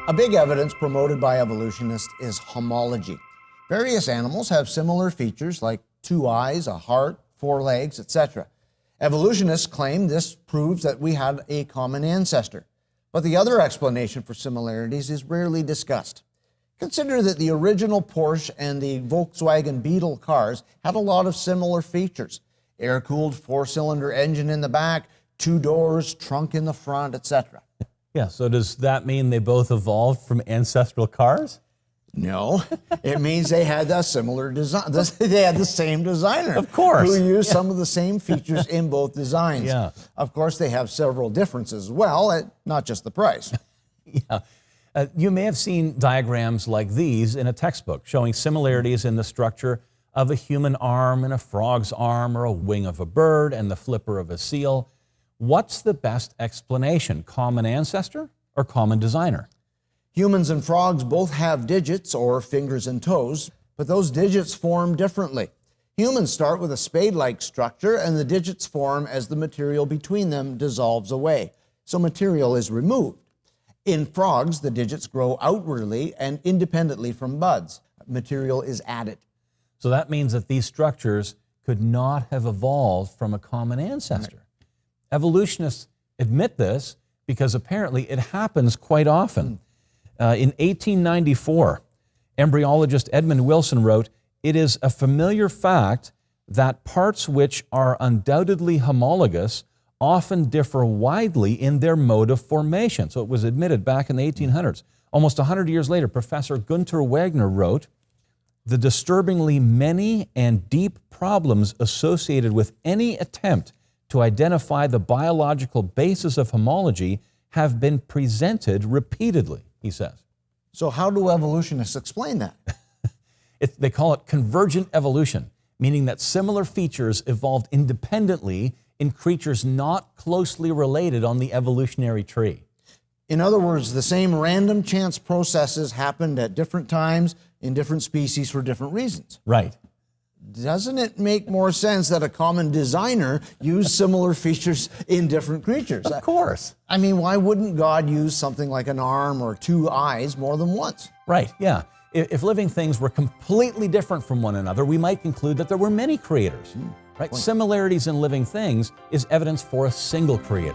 A big evidence promoted by evolutionists is homology. Various animals have similar features like 2 eyes, a heart, 4 legs, etc. Evolutionists claim this proves that we had a common ancestor. But the other explanation for similarities is rarely discussed. Consider that the original Porsche and the Volkswagen Beetle cars had a lot of similar features. Air-cooled 4-cylinder engine in the back, 2 doors, trunk in the front, etc. Yeah, so does that mean they both evolved from ancestral cars? No, it means they had a similar design. They had the same designer. Of course. Who used some of the same features in both designs. Yeah. Of course, they have several differences as well, not just the price. Yeah. You may have seen diagrams like these in a textbook showing similarities in the structure of a human arm and a frog's arm, or a wing of a bird and the flipper of a seal. What's the best explanation? Common ancestor or common designer? Humans and frogs both have digits, or fingers and toes, but those digits form differently. Humans start with a spade-like structure, and the digits form as the material between them dissolves away, so material is removed. In frogs, the digits grow outwardly and independently from buds. Material is added. So that means that these structures could not have evolved from a common ancestor. Right. Evolutionists admit this because apparently it happens quite often. In 1894, embryologist Edmund Wilson wrote, "It is a familiar fact that parts which are undoubtedly homologous often differ widely in their mode of formation." So it was admitted back in the 1800s. Almost 100 years later, Professor Gunther Wagner wrote, "The disturbingly many and deep problems associated with any attempt to identify the biological basis of homology have been presented repeatedly," he says. So how do evolutionists explain that? They call it convergent evolution, meaning that similar features evolved independently in creatures not closely related on the evolutionary tree. In other words, the same random chance processes happened at different times in different species for different reasons. Right. Doesn't it make more sense that a common designer used similar features in different creatures? Of course. I mean, why wouldn't God use something like an arm or 2 eyes more than once? Right, yeah. If living things were completely different from one another, we might conclude that there were many creators. Right? Similarities in living things is evidence for a single creator.